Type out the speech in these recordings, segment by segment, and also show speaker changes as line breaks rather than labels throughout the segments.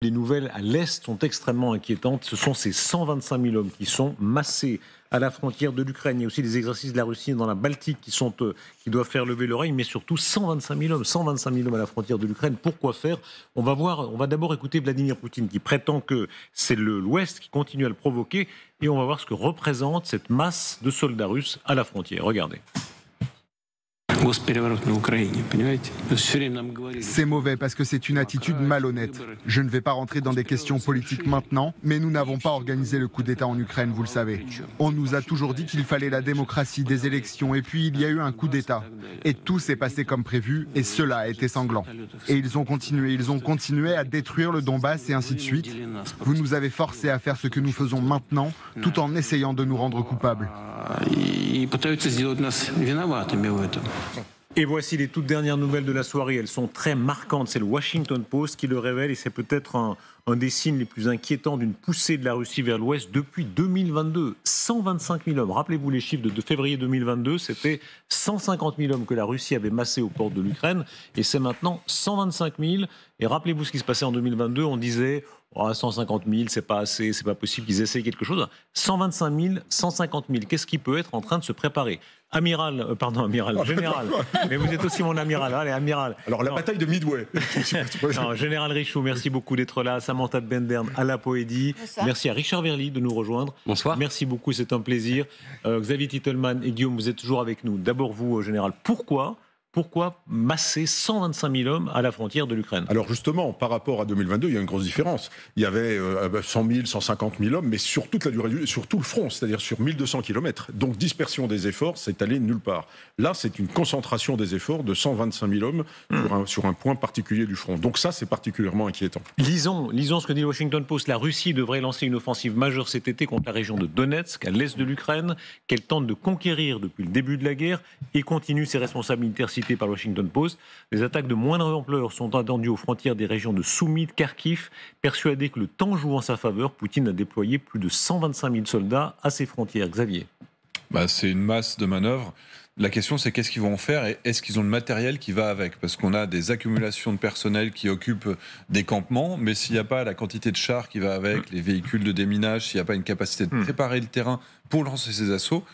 Les nouvelles à l'Est sont extrêmement inquiétantes. Ce sont ces 125 000 hommes qui sont massés à la frontière de l'Ukraine. Il y a aussi des exercices de la Russie dans la Baltique qui doivent faire lever l'oreille, mais surtout 125 000 hommes à la frontière de l'Ukraine. Pourquoi faire ? On va d'abord écouter Vladimir Poutine qui prétend que c'est l'Ouest qui continue à le provoquer et on va voir ce que représente cette masse de soldats russes à la frontière. Regardez.
C'est mauvais parce que c'est une attitude malhonnête. Je ne vais pas rentrer dans des questions politiques maintenant, mais nous n'avons pas organisé le coup d'État en Ukraine, vous le savez. On nous a toujours dit qu'il fallait la démocratie, des élections, et puis il y a eu un coup d'État. Et tout s'est passé comme prévu, et cela a été sanglant. Et ils ont continué à détruire le Donbass et ainsi de suite. Vous nous avez forcés à faire ce que nous faisons maintenant, tout en essayant de nous rendre coupables.
Et voici les toutes dernières nouvelles de la soirée. Elles sont très marquantes. C'est le Washington Post qui le révèle et c'est peut-être un des signes les plus inquiétants d'une poussée de la Russie vers l'Ouest depuis 2022. 125 000 hommes. Rappelez-vous les chiffres de février 2022. C'était 150 000 hommes que la Russie avait massés aux portes de l'Ukraine. Et c'est maintenant 125 000. Et rappelez-vous ce qui se passait en 2022. On disait 150 000, c'est pas assez, c'est pas possible qu'ils essaient quelque chose. 125 000, 150 000. Qu'est-ce qui peut être en train de se préparer ? Général. Mais vous êtes aussi mon amiral. Allez, amiral.
Alors, la bataille de Midway.
Non, Général Richoux, merci beaucoup d'être là. Samantha de Bendern à la Poédie.
Bonsoir.
Merci à Richard Verly de nous rejoindre.
Bonsoir.
Merci beaucoup, c'est un plaisir. Xavier Titelman et Guillaume, vous êtes toujours avec nous. D'abord, vous, Général, pourquoi masser 125 000 hommes à la frontière de l'Ukraine ?
Alors justement, par rapport à 2022, il y a une grosse différence. Il y avait 100 000, 150 000 hommes, mais sur toute la durée, sur tout le front, c'est-à-dire sur 1200 km. Donc dispersion des efforts, c'est allé nulle part. Là, c'est une concentration des efforts de 125 000 hommes sur un point particulier du front. Donc ça, c'est particulièrement inquiétant.
Lisons ce que dit le Washington Post. La Russie devrait lancer une offensive majeure cet été contre la région de Donetsk, à l'est de l'Ukraine, qu'elle tente de conquérir depuis le début de la guerre et continue ses responsabilités militaires citées par le Washington Post. Les attaques de moindre ampleur sont attendues aux frontières des régions de Soumy, de Kharkiv. Persuadé que le temps joue en sa faveur, Poutine a déployé plus de 125 000 soldats à ses frontières. Xavier.
C'est une masse de manœuvres. La question, c'est qu'est-ce qu'ils vont en faire et est-ce qu'ils ont le matériel qui va avec ? Parce qu'on a des accumulations de personnel qui occupent des campements, mais s'il n'y a pas la quantité de chars qui va avec, les véhicules de déminage, s'il n'y a pas une capacité de préparer le terrain pour lancer ces assauts,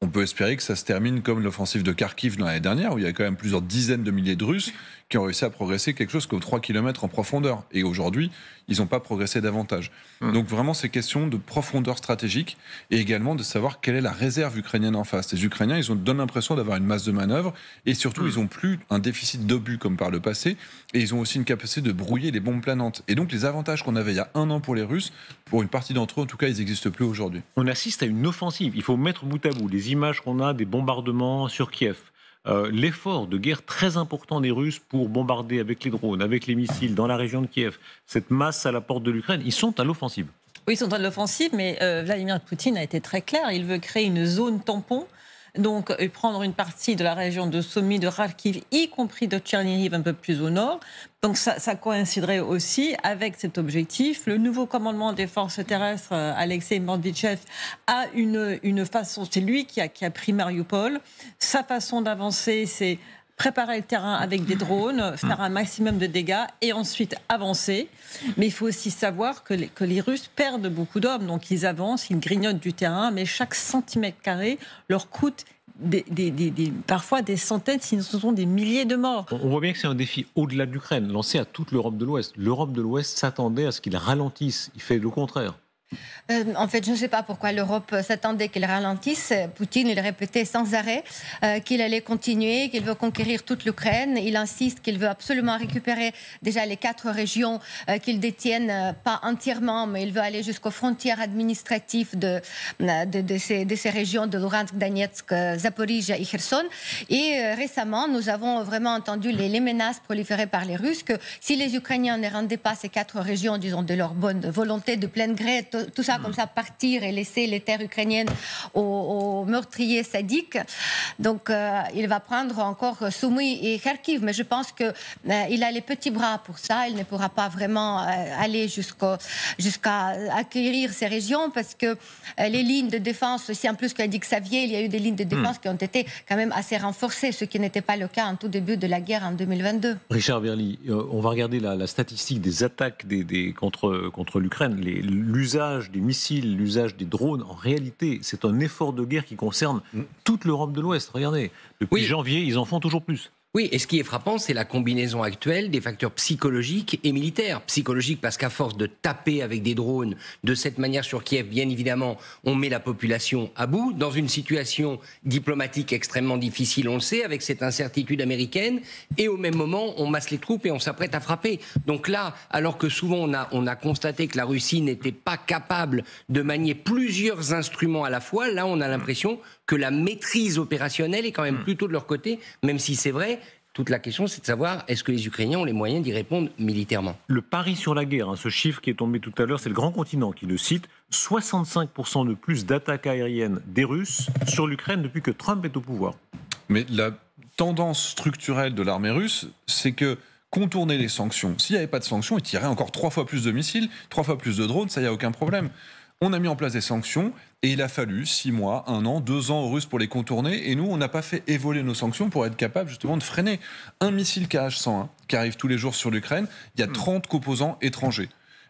on peut espérer que ça se termine comme l'offensive de Kharkiv l'année dernière, où il y a quand même plusieurs dizaines de milliers de Russes qui ont réussi à progresser quelque chose comme 3 km en profondeur. Et aujourd'hui, ils n'ont pas progressé davantage. Donc vraiment, c'est question de profondeur stratégique et également de savoir quelle est la réserve ukrainienne en face. Les Ukrainiens, donnent l'impression d'avoir une masse de manœuvre et surtout, ils n'ont plus un déficit d'obus comme par le passé et ils ont aussi une capacité de brouiller les bombes planantes. Et donc, les avantages qu'on avait il y a un an pour les Russes, pour une partie d'entre eux, en tout cas, ils n'existent plus aujourd'hui.
On assiste à une offensive. Il faut mettre bout à bout les images qu'on a des bombardements sur Kiev. L'effort de guerre très important des Russes pour bombarder avec les drones, avec les missiles dans la région de Kiev, cette masse à la porte de l'Ukraine, ils sont à l'offensive.
Oui, ils sont à l'offensive, mais Vladimir Poutine a été très clair. Il veut créer une zone tampon, donc prendre une partie de la région de Soumy, de Kharkiv, y compris de Tchernihiv un peu plus au nord. Donc ça coïnciderait aussi avec cet objectif. Le nouveau commandement des forces terrestres, Alexei Mordvichev, a une façon, c'est lui qui a pris Mariupol. Sa façon d'avancer, c'est préparer le terrain avec des drones, faire un maximum de dégâts et ensuite avancer. Mais il faut aussi savoir que les Russes perdent beaucoup d'hommes. Donc ils avancent, ils grignotent du terrain, mais chaque centimètre carré leur coûte parfois des centaines, sinon ce sont des milliers de morts.
On voit bien que c'est un défi au-delà de l'Ukraine, lancé à toute l'Europe de l'Ouest. L'Europe de l'Ouest s'attendait à ce qu'il ralentisse. Il fait le contraire.
En fait, je ne sais pas pourquoi l'Europe s'attendait qu'il ralentisse. Poutine, il répétait sans arrêt qu'il allait continuer, qu'il veut conquérir toute l'Ukraine. Il insiste qu'il veut absolument récupérer déjà les 4 régions qu'il détienne, pas entièrement, mais il veut aller jusqu'aux frontières administratives de ces régions de Luhansk, Donetsk, Zaporizhzhia et Kherson. Et récemment, nous avons vraiment entendu les menaces proliférées par les Russes que si les Ukrainiens ne rendaient pas ces 4 régions, disons, de leur bonne volonté, de plein gré, tout ça comme ça partir et laisser les terres ukrainiennes aux meurtriers sadiques. Donc il va prendre encore Soumy et Kharkiv, mais je pense qu'il a les petits bras pour ça. Il ne pourra pas vraiment aller jusqu'à acquérir ces régions parce que les lignes de défense, aussi en plus qu'a dit Xavier, il y a eu des lignes de défense qui ont été quand même assez renforcées, ce qui n'était pas le cas en tout début de la guerre en 2022.
Richard Verly, on va regarder la statistique des attaques contre l'Ukraine. L'usage des missiles, l'usage des drones, en réalité, c'est un effort de guerre qui concerne toute l'Europe de l'Ouest. Regardez, depuis janvier, ils en font toujours plus.
Oui, et ce qui est frappant, c'est la combinaison actuelle des facteurs psychologiques et militaires. Psychologiques parce qu'à force de taper avec des drones de cette manière sur Kiev, bien évidemment, on met la population à bout. Dans une situation diplomatique extrêmement difficile, on le sait, avec cette incertitude américaine. Et au même moment, on masse les troupes et on s'apprête à frapper. Donc là, alors que souvent on a constaté que la Russie n'était pas capable de manier plusieurs instruments à la fois, là on a l'impression que la maîtrise opérationnelle est quand même plutôt de leur côté, même si c'est vrai. Toute la question, c'est de savoir, est-ce que les Ukrainiens ont les moyens d'y répondre militairement ?
Le pari sur la guerre, ce chiffre qui est tombé tout à l'heure, c'est le Grand Continent qui le cite, 65% de plus d'attaques aériennes des Russes sur l'Ukraine depuis que Trump est au pouvoir.
Mais la tendance structurelle de l'armée russe, c'est que contourner les sanctions, s'il n'y avait pas de sanctions, ils tireraient encore 3 fois plus de missiles, 3 fois plus de drones, ça, il n'y a aucun problème. On a mis en place des sanctions et il a fallu 6 mois, 1 an, 2 ans aux Russes pour les contourner. Et nous, on n'a pas fait évoluer nos sanctions pour être capable justement de freiner. Un missile KH-101 qui arrive tous les jours sur l'Ukraine, il y a 30 composants étrangers.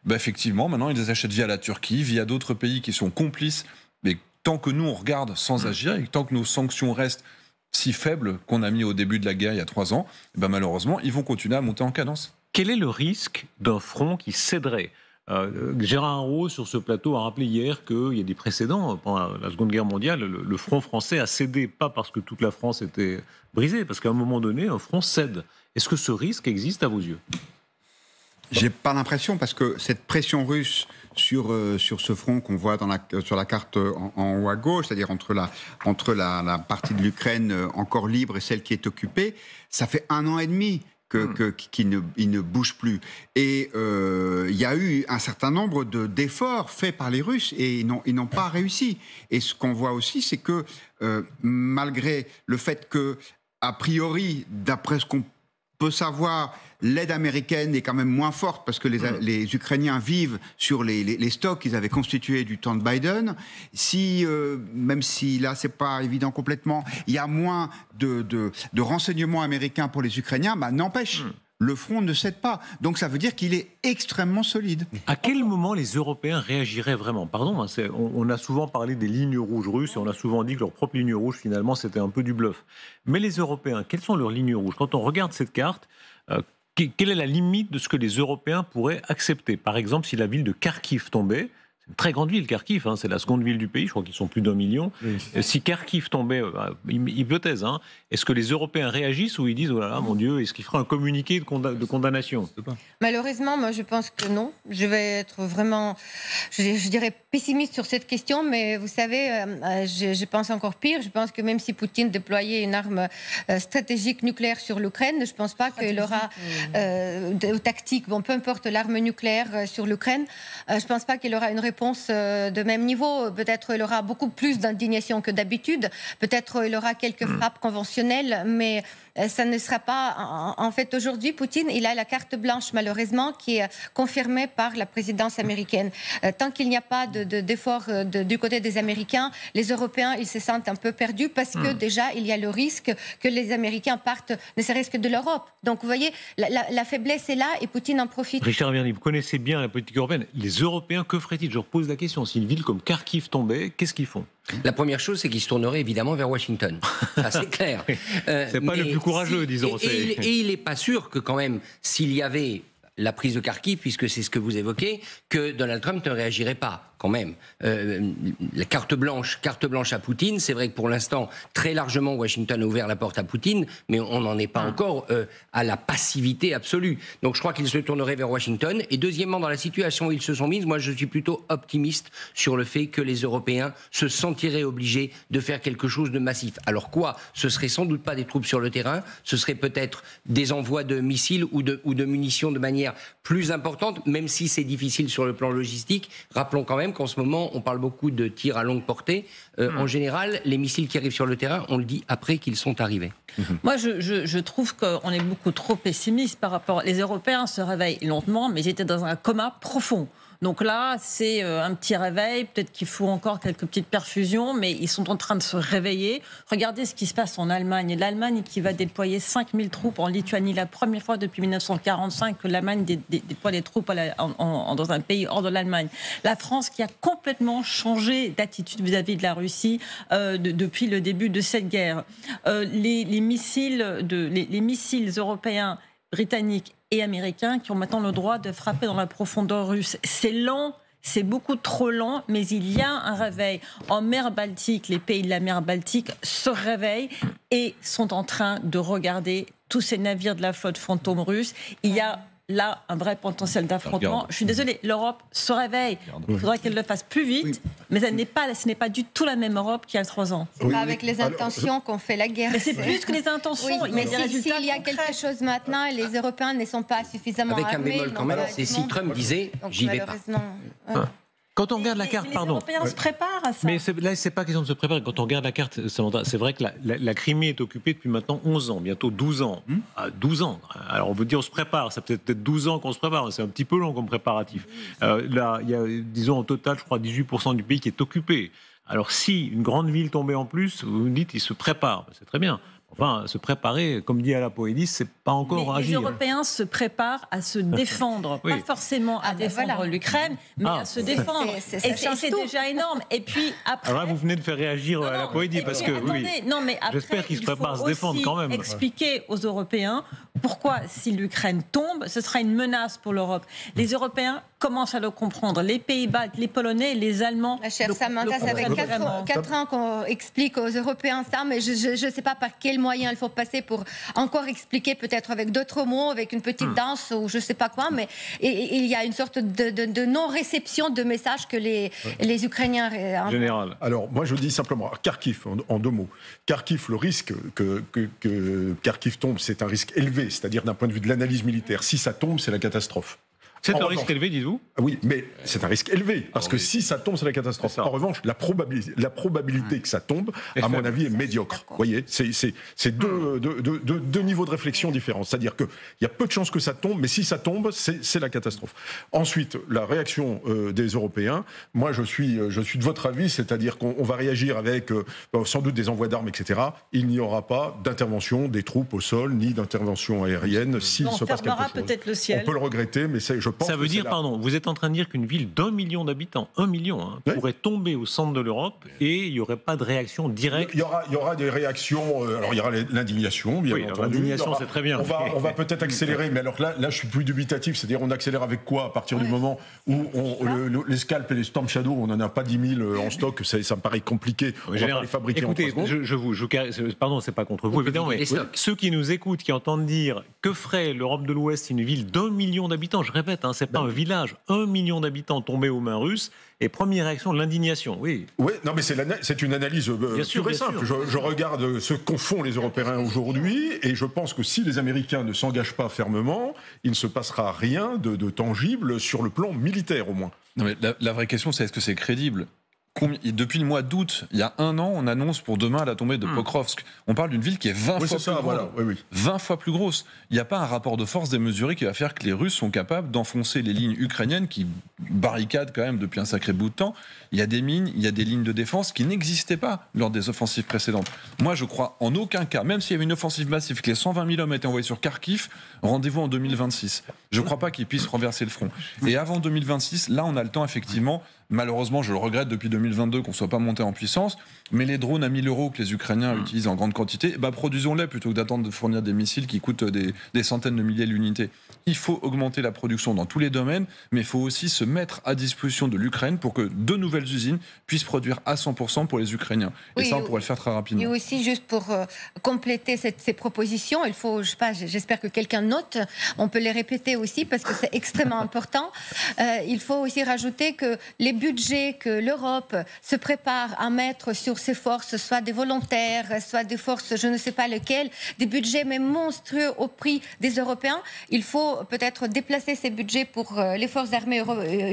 Effectivement, maintenant, ils les achètent via la Turquie, via d'autres pays qui sont complices. Mais tant que nous, on regarde sans agir et tant que nos sanctions restent si faibles qu'on a mis au début de la guerre il y a 3 ans, malheureusement, ils vont continuer à monter en cadence.
Quel est le risque d'un front qui céderait ? Gérard Araud, sur ce plateau, a rappelé hier qu'il y a des précédents. Pendant la Seconde Guerre mondiale, le front français a cédé, pas parce que toute la France était brisée, parce qu'à un moment donné, un front cède. Est-ce que ce risque existe à vos yeux ?
J'ai pas l'impression, parce que cette pression russe sur ce front qu'on voit sur la carte en haut à gauche, c'est-à-dire entre la partie de l'Ukraine encore libre et celle qui est occupée, ça fait 1 an et demi qu'il ne bouge plus. Et il y a eu un certain nombre d'efforts faits par les Russes et ils n'ont pas réussi. Et ce qu'on voit aussi, c'est que malgré le fait que, a priori, d'après ce qu'on peut savoir, l'aide américaine est quand même moins forte parce que les Ukrainiens vivent sur les stocks qu'ils avaient constitués du temps de Biden. Même si là, c'est pas évident complètement, il y a moins de renseignements américains pour les Ukrainiens, n'empêche, le front ne cède pas. Donc ça veut dire qu'il est extrêmement solide.
À quel moment les Européens réagiraient vraiment ? Pardon, on a souvent parlé des lignes rouges russes et on a souvent dit que leur propre ligne rouge, finalement, c'était un peu du bluff. Mais les Européens, quelles sont leurs lignes rouges ? Quand on regarde cette carte, quelle est la limite de ce que les Européens pourraient accepter ? Par exemple, si la ville de Kharkiv tombait, c'est une très grande ville, Kharkiv, c'est la seconde ville du pays, je crois qu'ils sont plus d'1 million. Oui. Si Kharkiv tombait, hypothèse, est-ce que les Européens réagissent ou ils disent « Oh là là, mon Dieu, est-ce qu'il fera un communiqué de condamnation ?»
Malheureusement, moi je pense que non. Je vais être vraiment, je dirais, pessimiste sur cette question, mais vous savez, je pense encore pire. Je pense que même si Poutine déployait une arme stratégique nucléaire sur l'Ukraine, je ne pense pas qu'il aura, tactique, peu importe l'arme nucléaire sur l'Ukraine, je ne pense pas qu'il aura une réponse de même niveau. Peut-être il aura beaucoup plus d'indignation que d'habitude. Peut-être il aura quelques frappes conventionnelles, mais ça ne sera pas... En fait, aujourd'hui, Poutine, il a la carte blanche, malheureusement, qui est confirmée par la présidence américaine. Tant qu'il n'y a pas d'effort du côté des Américains, les Européens, ils se sentent un peu perdus parce que déjà, il y a le risque que les Américains partent, ne serait-ce que de l'Europe. Donc, vous voyez, la faiblesse est là et Poutine en profite.
Richard Verny, vous connaissez bien la politique européenne. Les Européens, que feraient-ils ? Je repose la question. Si une ville comme Kharkiv tombait, qu'est-ce qu'ils font ?
La première chose, c'est qu'ils se tourneraient évidemment vers Washington. Ça, c'est clair.
C'est pas le plus courageux, disons.
Et il n'est pas sûr que quand même, s'il y avait la prise de Kharkiv, puisque c'est ce que vous évoquez, que Donald Trump ne réagirait pas. Quand même, la carte blanche à Poutine, c'est vrai que pour l'instant, très largement, Washington a ouvert la porte à Poutine, mais on n'en est pas encore à la passivité absolue. Donc je crois qu'ils se tourneraient vers Washington. Et deuxièmement, dans la situation où ils se sont mis, moi je suis plutôt optimiste sur le fait que les Européens se sentiraient obligés de faire quelque chose de massif. Alors quoi ? Ce serait sans doute pas des troupes sur le terrain, ce serait peut-être des envois de missiles ou de munitions de manière plus importante, même si c'est difficile sur le plan logistique. Rappelons quand même qu'en ce moment, on parle beaucoup de tirs à longue portée. En général, les missiles qui arrivent sur le terrain, on le dit après qu'ils sont arrivés.
Moi, je trouve qu'on est beaucoup trop pessimiste par rapport... Les Européens se réveillent lentement, mais ils étaient dans un coma profond. Donc là, c'est un petit réveil. Peut-être qu'il faut encore quelques petites perfusions, mais ils sont en train de se réveiller. Regardez ce qui se passe en Allemagne. L'Allemagne qui va déployer 5000 troupes en Lituanie. La première fois depuis 1945 que l'Allemagne déploie des troupes dans un pays hors de l'Allemagne. La France qui a complètement changé d'attitude vis-à-vis de la Russie depuis le début de cette guerre. Les missiles européens, britanniques et américains qui ont maintenant le droit de frapper dans la profondeur russe. C'est lent, c'est beaucoup trop lent, mais il y a un réveil. En mer Baltique, les pays de la mer Baltique se réveillent et sont en train de regarder tous ces navires de la flotte fantôme russe. Il y a là un vrai potentiel d'affrontement. Je suis désolée, l'Europe se réveille. Il faudrait qu'elle le fasse plus vite, mais ce n'est pas du tout la même Europe qu'il y a 3 ans.
C'est pas avec les intentions qu'on fait la guerre.
Mais c'est plus que les intentions.
Oui, mais s'il y a quelque chose maintenant, les Européens ne sont pas suffisamment
avec
armés.
Avec un bémol quand même, c'est si Trump disait « j'y vais pas ».
Quand on regarde la carte,
les Européens se préparent à ça.
Mais là, c'est pas question de se préparer. Quand on regarde la carte, c'est vrai que la Crimée est occupée depuis maintenant 11 ans, bientôt 12 ans. 12 ans. Alors on veut dire on se prépare, ça peut être 12 ans qu'on se prépare, c'est un petit peu long comme préparatif. Là, il y a, disons, au total, je crois, 18% du pays qui est occupé. Alors si une grande ville tombait en plus, vous me dites, ils se préparent, c'est très bien. Enfin, se préparer, comme dit Ala Poédis, c'est pas encore agir.
Les Européens se préparent à se défendre, pas forcément à défendre l'Ukraine, mais à se défendre. Et c'est déjà énorme. Et puis après...
Alors là, vous venez de faire réagir Ala Poédis, parce que j'espère qu'ils se préparent à se défendre quand même.
Expliquer aux Européens pourquoi, si l'Ukraine tombe, ce sera une menace pour l'Europe. Les Européens commencent à le comprendre. Les Pays-Bas, les Polonais, les Allemands.
Ma chère Samantha, ça fait 4 ans qu'on explique aux Européens ça, mais je ne sais pas par quel moyen il faut passer pour encore expliquer, peut-être avec d'autres mots, avec une petite danse ou je ne sais pas quoi, mais il y a une sorte de non-réception de messages que les Ukrainiens...
Général.
Alors, moi je dis simplement, Kharkiv, en 2 mots. Kharkiv, le risque que Kharkiv tombe, c'est un risque élevé, c'est-à-dire d'un point de vue de l'analyse militaire. Si ça tombe, c'est la catastrophe.
C'est un risque élevé, dites-vous ?
Oui, mais c'est un risque élevé, parce que si ça tombe, c'est la catastrophe. En revanche, la probabilité que ça tombe, à mon avis, est médiocre. Vous voyez, c'est deux niveaux de réflexion différents. C'est-à-dire qu'il y a peu de chances que ça tombe, mais si ça tombe, c'est la catastrophe. Ensuite, la réaction des Européens, moi je suis de votre avis, c'est-à-dire qu'on va réagir avec sans doute des envois d'armes, etc. Il n'y aura pas d'intervention des troupes au sol, ni d'intervention aérienne, s'il se passe quelque chose.
Peut-être le ciel.
On peut le regretter, mais
ça veut dire, pardon, vous êtes en train de dire qu'une ville d'1 million d'habitants, 1 million, pourrait tomber au centre de l'Europe et il n'y aurait pas de réaction directe.
Il y aura des réactions, alors il y aura l'indignation, bien entendu.
L'indignation, c'est très bien.
On va peut-être accélérer, mais alors là, je suis plus dubitatif, c'est-à-dire on accélère avec quoi à partir du moment où les scalps et les Storm Shadow, on n'en a pas 10 000 en stock, ça me paraît compliqué. On va pas les fabriquer en 3 secondes.
Pardon, c'est pas contre vous, évidemment, mais ceux qui nous écoutent, qui entendent dire que ferait l'Europe de l'Ouest, une ville d'1 million d'habitants, je répète, c'est pas un village, 1 million d'habitants tombés aux mains russes, et première réaction, l'indignation, oui.
Oui, non mais c'est une analyse pure et simple. Je regarde ce qu'en font les Européens aujourd'hui, et je pense que si les Américains ne s'engagent pas fermement, il ne se passera rien de tangible sur le plan militaire au moins.
Non mais la vraie question, c'est est-ce que c'est crédible ? Depuis le mois d'août, il y a 1 an, on annonce pour demain la tombée de Pokrovsk. On parle d'une ville qui est 20 fois plus grosse. Voilà. 20 fois plus grosse. Il n'y a pas un rapport de force démesuré qui va faire que les Russes sont capables d'enfoncer les lignes ukrainiennes qui barricadent quand même depuis un sacré bout de temps. Il y a des mines, il y a des lignes de défense qui n'existaient pas lors des offensives précédentes. Moi, je crois en aucun cas, même s'il y avait une offensive massive, que les 120 000 hommes étaient envoyés sur Kharkiv, rendez-vous en 2026. Je ne crois pas qu'ils puissent renverser le front. Et avant 2026, là, on a le temps, effectivement. Malheureusement, je le regrette depuis 2022 qu'on ne soit pas monté en puissance, mais les drones à 1 000 € que les Ukrainiens utilisent en grande quantité, produisons-les plutôt que d'attendre de fournir des missiles qui coûtent des centaines de milliers l'unité. Il faut augmenter la production dans tous les domaines, mais il faut aussi se mettre à disposition de l'Ukraine pour que de nouvelles usines puissent produire à 100% pour les Ukrainiens. Et ça, on pourrait le faire très rapidement.
Et aussi, juste pour compléter ces propositions, il faut, je sais pas, j'espère que quelqu'un note, on peut les répéter aussi parce que c'est extrêmement important. Il faut aussi rajouter que les budgets que l'Europe se prépare à mettre sur ses forces, soit des volontaires, soit des forces, je ne sais pas lesquelles, des budgets mais monstrueux au prix des Européens, il faut peut-être déplacer ces budgets pour les forces armées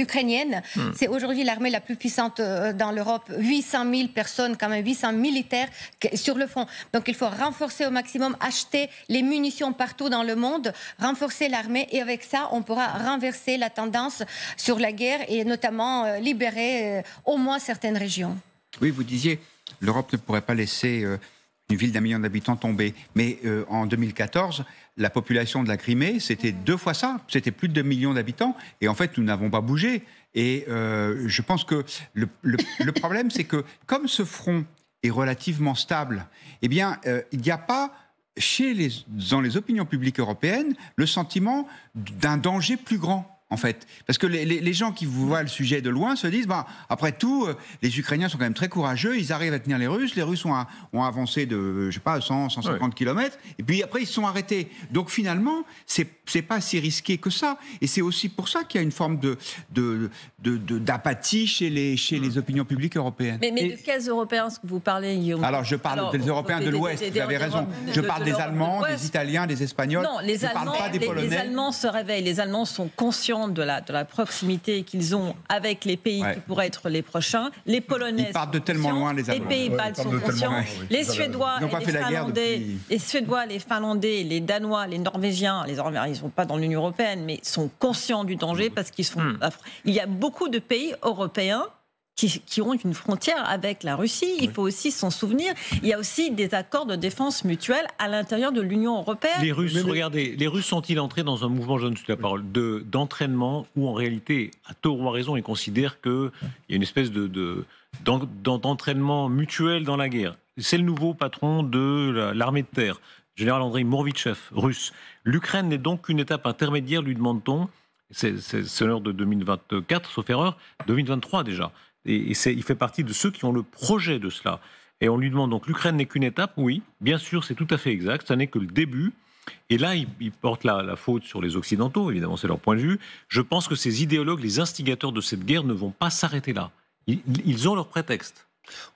ukrainiennes. C'est aujourd'hui l'armée la plus puissante dans l'Europe, 800 000 personnes, quand même 800 militaires sur le front. Donc il faut renforcer au maximum, acheter les munitions partout dans le monde, renforcer l'armée et avec ça, on pourra renverser la tendance sur la guerre et notamment libérer au moins certaines régions.
Oui, vous disiez, l'Europe ne pourrait pas laisser une ville d'1 million d'habitants tomber. Mais en 2014, la population de la Crimée, c'était 2 fois ça. C'était plus de 2 millions d'habitants. Et en fait, nous n'avons pas bougé. Et je pense que le problème, c'est que comme ce front est relativement stable, eh bien, il n'y a pas dans les opinions publiques européennes le sentiment d'un danger plus grand. En fait, parce que les gens qui voient le sujet de loin se disent, après tout, les Ukrainiens sont quand même très courageux, ils arrivent à tenir les Russes ont avancé de, je sais pas, 150 km, et puis après ils se sont arrêtés. Donc finalement, c'est pas si risqué que ça, et c'est aussi pour ça qu'il y a une forme d'apathie chez les opinions publiques européennes.
Mais de quels Européens est-ce que vous parlez, Guillaume?
Alors je parle des Européens de l'Ouest, vous avez raison. Je parle des Allemands, des Italiens, des Espagnols.
Non, les Allemands,
pas des Polonais.
Les Allemands se réveillent, les Allemands sont conscients de la proximité qu'ils ont avec les pays qui pourraient être les prochains. Les Polonais
ils partent de tellement loin, les Allemands.
Les Pays-Bas sont conscients. Les Suédois, les Suédois, les Finlandais, les Danois, les Norvégiens, ils ne sont pas dans l'Union européenne, mais sont conscients du danger parce qu'ils sont. Il y a beaucoup de pays européens qui ont une frontière avec la Russie. Il faut aussi s'en souvenir. Il y a aussi des accords de défense mutuelle à l'intérieur de l'Union européenne.
Les Russes, regardez, les Russes sont-ils entrés dans un mouvement, je donne toute la parole, d'entraînement où en réalité, à tort ou à raison, ils considèrent qu'il y a une espèce d'entraînement mutuel dans la guerre. C'est le nouveau patron de l'armée de terre, général Andrei Morvichev, russe. L'Ukraine n'est donc qu'une étape intermédiaire, lui demande-t-on. C'est l'heure de 2024, sauf erreur, 2023 déjà. Et il fait partie de ceux qui ont le projet de cela. Et on lui demande donc, l'Ukraine n'est qu'une étape, oui, bien sûr, c'est tout à fait exact, ça n'est que le début. Et là, il porte la faute sur les Occidentaux, évidemment, c'est leur point de vue. Je pense que ces idéologues, les instigateurs de cette guerre, ne vont pas s'arrêter là. Ils ont leur prétexte.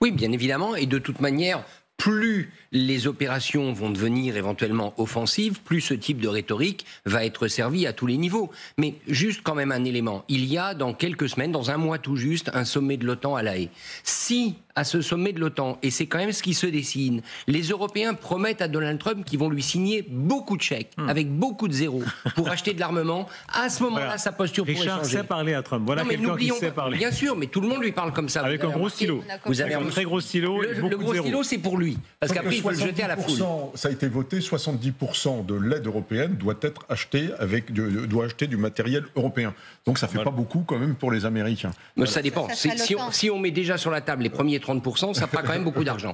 Oui, bien évidemment, et de toute manière, plus les opérations vont devenir éventuellement offensives, plus ce type de rhétorique va être servi à tous les niveaux. Mais juste quand même un élément. Il y a dans quelques semaines, dans un mois tout juste, un sommet de l'OTAN à La Haye. Si, à ce sommet de l'OTAN, et c'est quand même ce qui se dessine, les Européens promettent à Donald Trump qu'ils vont lui signer beaucoup de chèques, avec beaucoup de zéros, pour acheter de l'armement, à ce moment-là, sa posture pourrait changer.
Richard sait parler à Trump. Voilà quelqu'un qui sait parler.
Bien sûr, mais tout le monde lui parle comme ça.
Avec un gros stylo.
Vous avez
un très gros stylo.
Le gros stylo, c'est pour lui. Parce qu'après, il peut le jeter à la foule.
Ça a été voté, 70% de l'aide européenne doit être achetée doit acheter du matériel européen. Donc ça ne fait pas beaucoup quand même pour les Américains.
Mais ça dépend. Si on met déjà sur la table les premiers 30%, ça fera quand même beaucoup d'argent.